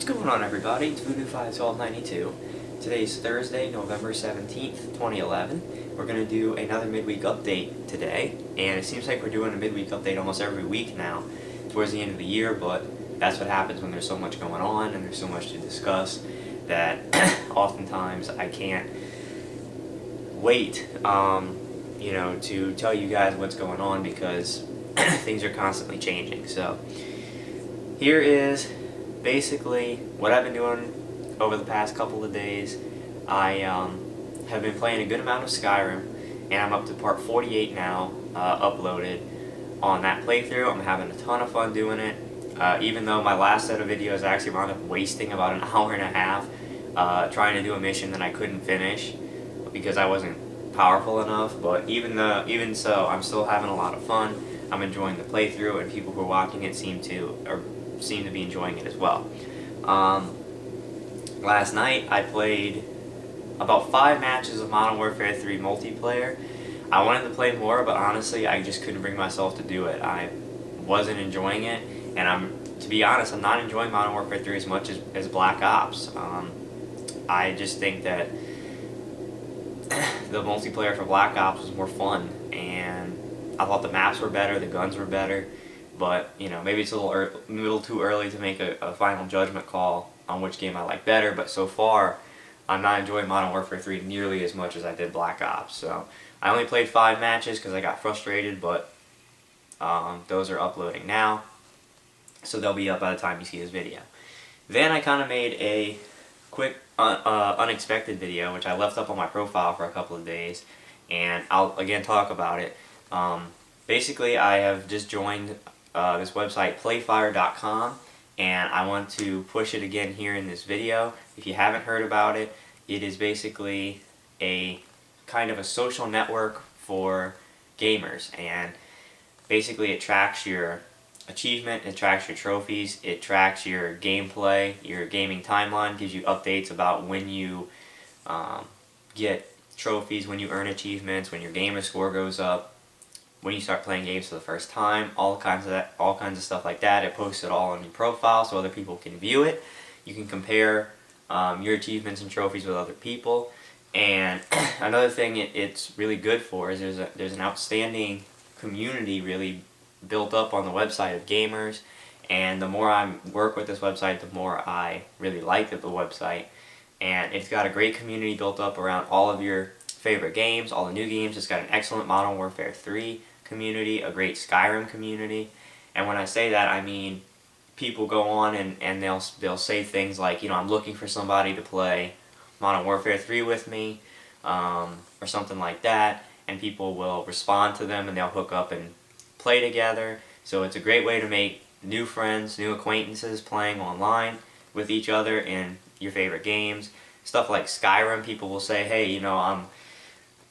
What's going on, everybody? It's Voodoo51292. Today's Thursday, November 17th, 2011. We're going to do another midweek update today, and it seems like we're doing a midweek update almost every week now towards the end of the year, but that's what happens when there's so much going on and there's so much to discuss that oftentimes I can't wait to tell you guys what's going on because things are constantly changing. So here is basically what I've been doing over the past couple of days. I have been playing a good amount of Skyrim, and I'm up to part 48 now, uploaded on that playthrough. I'm having a ton of fun doing it, even though my last set of videos actually wound up wasting about an hour and a half trying to do a mission that I couldn't finish because I wasn't powerful enough. But even so, I'm still having a lot of fun. I'm enjoying the playthrough, and people who are watching it seem to be enjoying it as well. Last night I played about 5 matches of Modern Warfare 3 multiplayer. I wanted to play more, but honestly I just couldn't bring myself to do it. I wasn't enjoying it, and to be honest, I'm not enjoying Modern Warfare 3 as much as Black Ops. I just think that the multiplayer for Black Ops was more fun, and I thought the maps were better, the guns were better. But, maybe it's a little too early to make a final judgment call on which game I like better. But so far, I'm not enjoying Modern Warfare 3 nearly as much as I did Black Ops. So I only played 5 matches because I got frustrated, but those are uploading now. So they'll be up by the time you see this video. Then I kind of made a quick, unexpected video, which I left up on my profile for a couple of days. And I'll, again, talk about it. Basically, I have just joined this website, playfire.com, and I want to push it again here in this video. If you haven't heard about it, it is basically a kind of a social network for gamers, and basically it tracks your achievement, it tracks your trophies, it tracks your gameplay, your gaming timeline, gives you updates about when you get trophies, when you earn achievements, when your gamer score goes up, when you start playing games for the first time, all kinds of stuff like that. It posts it all on your profile so other people can view it. You can compare your achievements and trophies with other people. And another thing it's really good for is there's an outstanding community really built up on the website of gamers. And the more I work with this website, the more I really like the website. And it's got a great community built up around all of your favorite games, all the new games. It's got an excellent Modern Warfare 3 community, a great Skyrim community. And when I say that, I mean people go on and they'll say things like, I'm looking for somebody to play Modern Warfare 3 with me, or something like that, and people will respond to them and they'll hook up and play together. So it's a great way to make new friends, new acquaintances playing online with each other in your favorite games. Stuff like Skyrim, people will say, hey,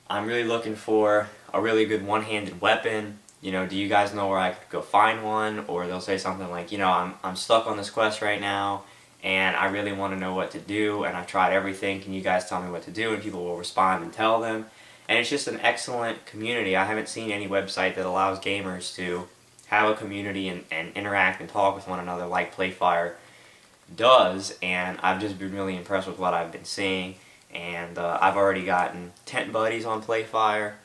I'm really looking for a really good one-handed weapon. Do you guys know where I could go find one? Or they'll say something like, I'm stuck on this quest right now, and I really want to know what to do, and I've tried everything. Can you guys tell me what to do? And people will respond and tell them. And it's just an excellent community. I haven't seen any website that allows gamers to have a community and interact and talk with one another like Playfire does. And I've just been really impressed with what I've been seeing. And I've already gotten 10 buddies on Playfire,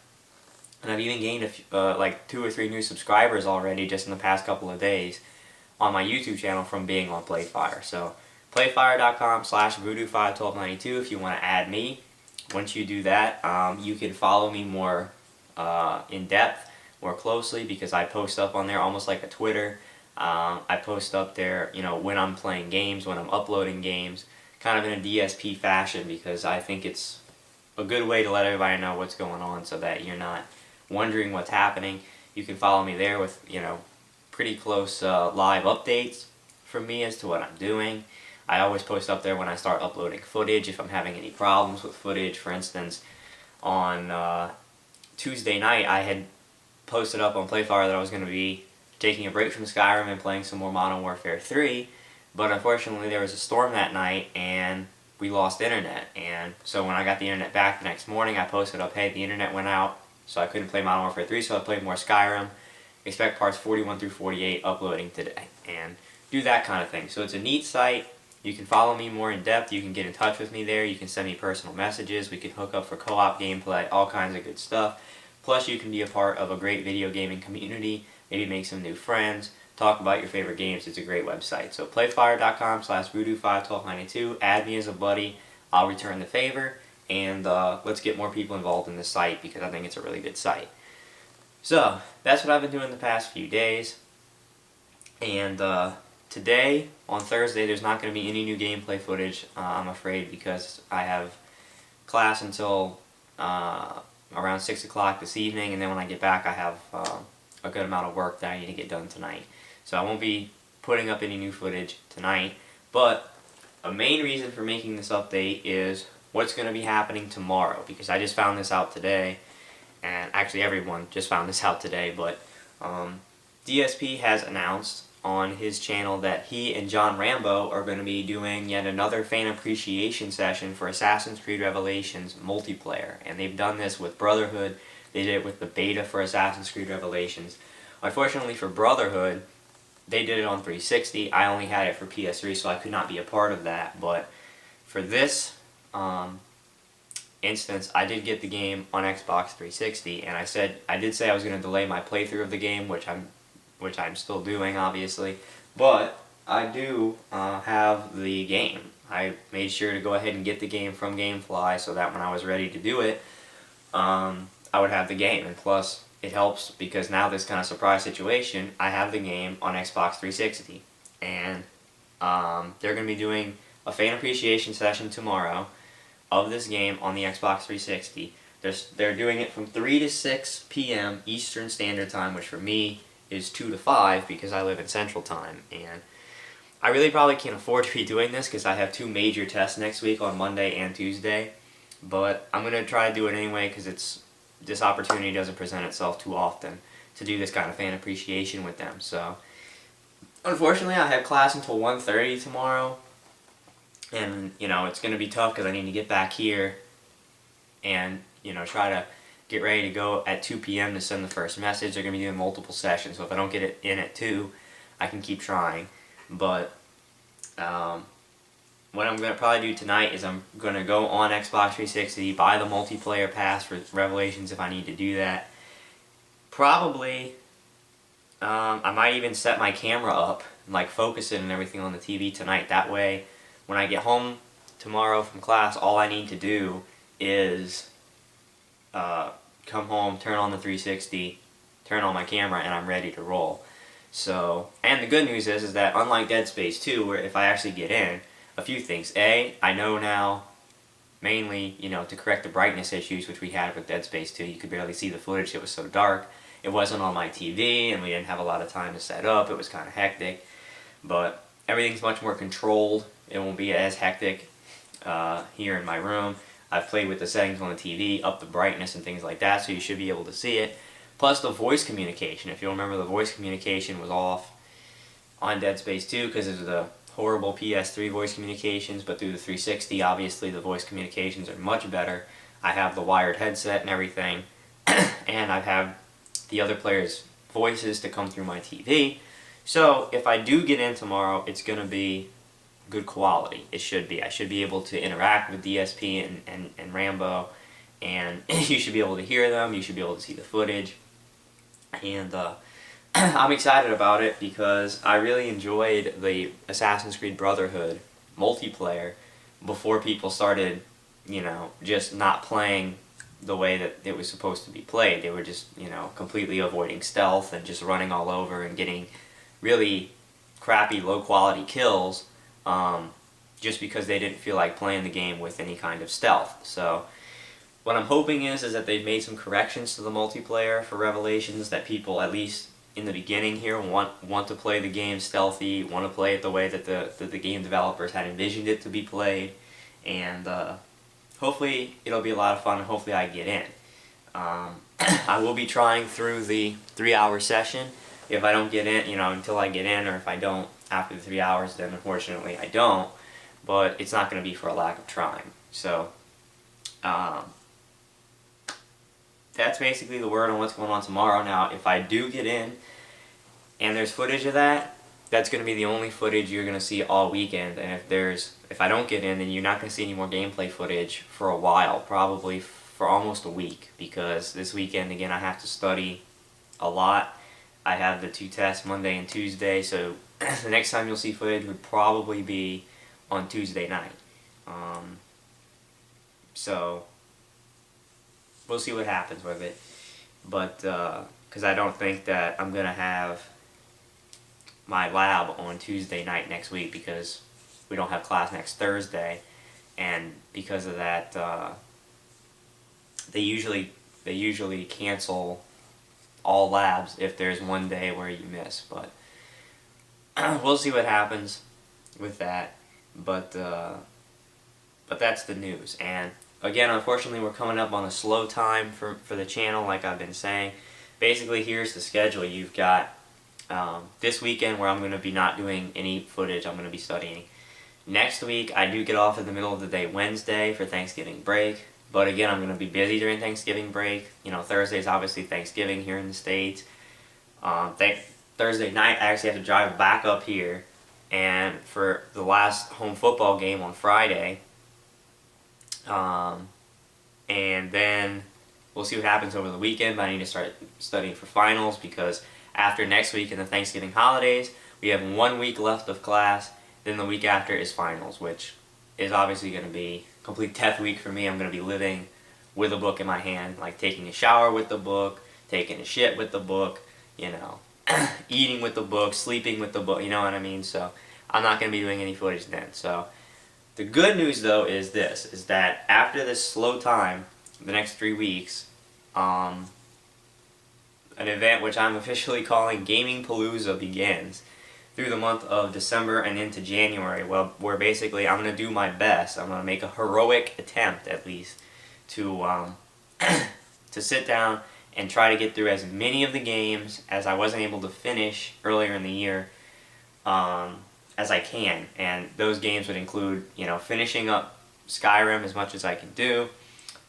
and I've even gained like 2 or 3 new subscribers already just in the past couple of days on my YouTube channel from being on Playfire. So playfire.com/voodoo51292 if you want to add me. Once you do that, you can follow me more in depth, more closely, because I post up on there almost like a Twitter. I post up there, when I'm playing games, when I'm uploading games, kind of in a DSP fashion, because I think it's a good way to let everybody know what's going on so that you're not wondering what's happening. You can follow me there with, pretty close live updates from me as to what I'm doing. I always post up there when I start uploading footage if I'm having any problems with footage. For instance, on Tuesday night I had posted up on Playfire that I was going to be taking a break from Skyrim and playing some more Modern Warfare 3. But unfortunately there was a storm that night and we lost internet. And so when I got the internet back the next morning, I posted up, hey, the internet went out, so I couldn't play Modern Warfare 3, so I played more Skyrim. Expect parts 41 through 48 uploading today. And do that kind of thing. So it's a neat site. you can follow me more in depth. You can get in touch with me there. You can send me personal messages. We can hook up for co-op gameplay, all kinds of good stuff. Plus, you can be a part of a great video gaming community, maybe make some new friends, talk about your favorite games. It's a great website. So playfire.com/voodoo51292. Add me as a buddy. I'll return the favor, and let's get more people involved in this site because I think it's a really good site. So, that's what I've been doing the past few days. And today, on Thursday, there's not going to be any new gameplay footage, I'm afraid, because I have class until around 6 o'clock this evening, and then when I get back I have a good amount of work that I need to get done tonight. So I won't be putting up any new footage tonight, but a main reason for making this update is what's going to be happening tomorrow, because I just found this out today, and actually everyone just found this out today, but DSP has announced on his channel that he and John Rambo are going to be doing yet another fan appreciation session for Assassin's Creed Revelations multiplayer. And they've done this with Brotherhood. They did it with the beta for Assassin's Creed Revelations. Unfortunately for Brotherhood, they did it on 360. I only had it for PS3, so I could not be a part of that. But for this instance, I did get the game on Xbox 360, and I did say I was going to delay my playthrough of the game, which I'm still doing, obviously, but I do have the game. I made sure to go ahead and get the game from GameFly so that when I was ready to do it, I would have the game. And plus, it helps because now this kind of surprise situation, I have the game on Xbox 360. And they're going to be doing a fan appreciation session tomorrow of this game on the Xbox 360. They're doing it from 3 to 6 p.m. Eastern Standard Time, which for me is 2 to 5 because I live in Central Time, and I really probably can't afford to be doing this because I have 2 major tests next week on Monday and Tuesday, but I'm going to try to do it anyway because this opportunity doesn't present itself too often to do this kind of fan appreciation with them. So unfortunately I have class until 1:30 tomorrow, and it's going to be tough because I need to get back here and try to get ready to go at 2 p.m. to send the first message. They're going to be doing multiple sessions, so if I don't get it in at 2, I can keep trying. But what I'm going to probably do tonight is I'm going to go on Xbox 360, buy the multiplayer pass for Revelations if I need to do that. Probably, I might even set my camera up, and like focus it and everything on the TV tonight. That way, when I get home tomorrow from class, all I need to do is come home, turn on the 360, turn on my camera, and I'm ready to roll. So, and the good news is that unlike Dead Space 2, where if I actually get in, a few things. A, I know now, mainly, to correct the brightness issues which we had with Dead Space 2. You could barely see the footage, it was so dark. It wasn't on my TV, and we didn't have a lot of time to set up. It was kind of hectic. But everything's much more controlled. It won't be as hectic here in my room. I've played with the settings on the TV, up the brightness and things like that, so you should be able to see it. Plus the voice communication. If you'll remember, the voice communication was off on Dead Space 2 because of the horrible PS3 voice communications, but through the 360, obviously the voice communications are much better. I have the wired headset and everything, and I have the other players' voices to come through my TV. So if I do get in tomorrow, it's going to be good quality. It should be. I should be able to interact with DSP and Rambo, and you should be able to hear them, you should be able to see the footage, and I'm excited about it because I really enjoyed the Assassin's Creed Brotherhood multiplayer before people started, just not playing the way that it was supposed to be played. They were just, completely avoiding stealth and just running all over and getting really crappy, low-quality kills just because they didn't feel like playing the game with any kind of stealth. So what I'm hoping is that they've made some corrections to the multiplayer for Revelations, that people, at least in the beginning here, want to play the game stealthy, want to play it the way that the game developers had envisioned it to be played, and hopefully it'll be a lot of fun, and hopefully I get in. I will be trying through the 3-hour session. If I don't get in, until I get in, or if I don't after the 3 hours, then unfortunately I don't, but it's not going to be for a lack of trying. So, that's basically the word on what's going on tomorrow. Now, if I do get in, and there's footage of that, that's going to be the only footage you're going to see all weekend. And if I don't get in, then you're not going to see any more gameplay footage for a while, probably for almost a week, because this weekend again I have to study a lot. I have the 2 tests Monday and Tuesday, so the next time you'll see footage would probably be on Tuesday night. So we'll see what happens with it, but because I don't think that I'm gonna have my lab on Tuesday night next week, because we don't have class next Thursday, and because of that, they usually cancel all labs if there's one day where you miss. But we'll see what happens with that. But that's the news. And again, unfortunately, we're coming up on a slow time for the channel, like I've been saying. Basically, here's the schedule. You've got this weekend where I'm going to be not doing any footage. I'm going to be studying. Next week, I do get off in the middle of the day Wednesday for Thanksgiving break. But again, I'm going to be busy during Thanksgiving break. You know, Thursday is obviously Thanksgiving here in the States. Thursday night, I actually have to drive back up here. And for the last home football game on Friday. And then we'll see what happens over the weekend. But I need to start studying for finals, because after next week and the Thanksgiving holidays, we have 1 week left of class. Then the week after is finals, which is obviously going to be complete death week for me. I'm going to be living with a book in my hand, like taking a shower with the book, taking a shit with the book, you know, eating with the book, sleeping with the book, you know what I mean? So I'm not going to be doing any footage then. So the good news though is this, is that after this slow time, the next 3 weeks, an event which I'm officially calling Gaming Palooza begins through the month of December and into January, well, where basically I'm going to do my best. I'm going to make a heroic attempt, at least, to to sit down and try to get through as many of the games as I wasn't able to finish earlier in the year as I can. And those games would include, you know, finishing up Skyrim as much as I can do,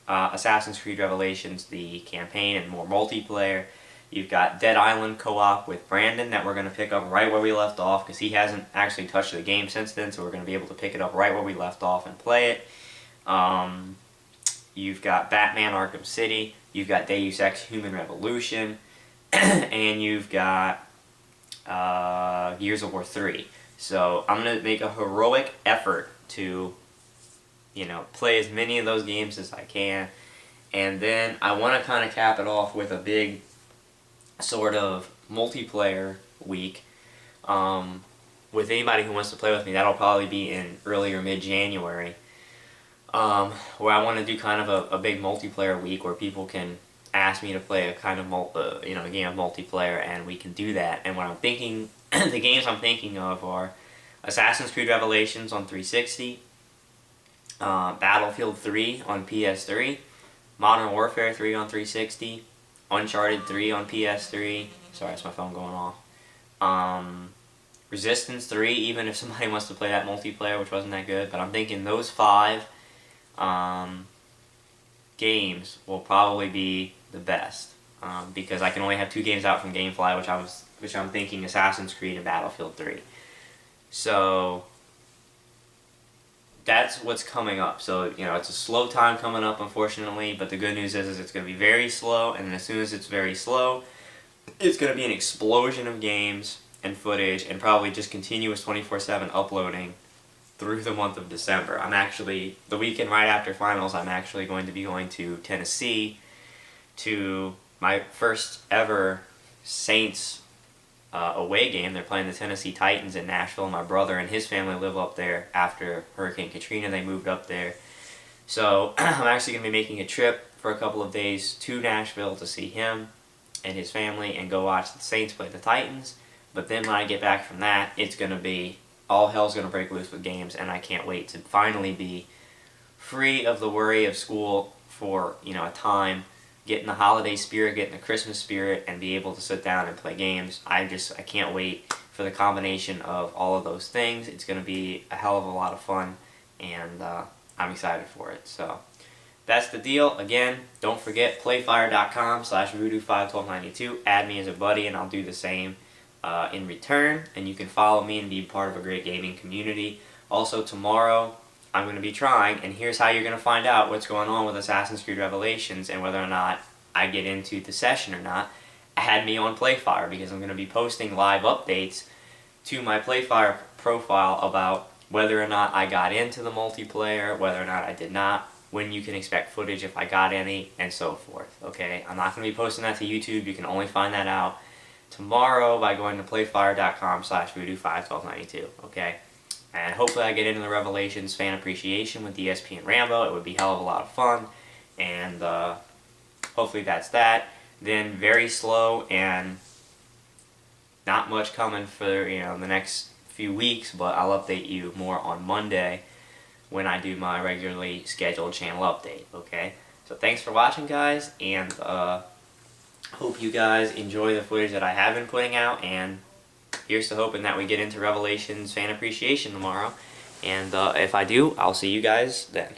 Assassin's Creed Revelations, the campaign and more multiplayer. You've got Dead Island co-op with Brandon that we're going to pick up right where we left off, because he hasn't actually touched the game since then, so we're going to be able to pick it up right where we left off and play it. You've got Batman Arkham City, you've got Deus Ex Human Revolution, and you've got Gears of War 3. So I'm going to make a heroic effort to, you know, play as many of those games as I can, and then I want to kind of cap it off with a big sort of multiplayer week with anybody who wants to play with me. That'll probably be in early or mid-January, where I want to do kind of a big multiplayer week where people can ask me to play a kind of you know, a game of multiplayer, and we can do that. And what I'm thinking, the games I'm thinking of are Assassin's Creed Revelations on 360, Battlefield 3 on PS3, Modern Warfare 3 on 360, Uncharted 3 on PS3. Sorry, that's my phone going off. Resistance 3, even if somebody wants to play that multiplayer, which wasn't that good. But I'm thinking those 5 games will probably be the best. Because I can only have 2 games out from GameFly, which I'm thinking Assassin's Creed and Battlefield 3. So that's what's coming up. So, you know, it's a slow time coming up, unfortunately, but the good news is it's going to be very slow, and as soon as it's very slow, it's going to be an explosion of games and footage, and probably just continuous 24/7 uploading through the month of December. I'm actually, the weekend right after finals, I'm actually going to be going to Tennessee to my first ever Saints away game. They're playing the Tennessee Titans in Nashville. My brother and his family live up there. After Hurricane Katrina, they moved up there. So I'm actually going to be making a trip for a couple of days to Nashville to see him and his family and go watch the Saints play the Titans. But then when I get back from that, it's going to be, all hell's going to break loose with games, and I can't wait to finally be free of the worry of school for, you know, a time, get in the holiday spirit, get in the Christmas spirit, and be able to sit down and play games. I can't wait for the combination of all of those things. It's going to be a hell of a lot of fun, and I'm excited for it. So that's the deal. Again, don't forget, playfire.com/voodoo51292. Add me as a buddy, and I'll do the same in return, and you can follow me and be part of a great gaming community. Also tomorrow I'm going to be trying, and here's how you're going to find out what's going on with Assassin's Creed Revelations and whether or not I get into the session or not. Add me on Playfire, because I'm going to be posting live updates to my Playfire profile about whether or not I got into the multiplayer, whether or not I did not, when you can expect footage if I got any, and so forth. Okay, I'm not going to be posting that to YouTube. You can only find that out tomorrow by going to playfire.com/voodoo51292. Okay, and hopefully I get into the Revelations fan appreciation with DSP and Rambo. It would be a hell of a lot of fun, and hopefully that's that. Then very slow and not much coming for the next few weeks, but I'll update you more on Monday when I do my regularly scheduled channel update. Okay, so thanks for watching, guys, and hope you guys enjoy the footage that I have been putting out, and here's to hoping that we get into Revelations fan appreciation tomorrow, and if I do, I'll see you guys then.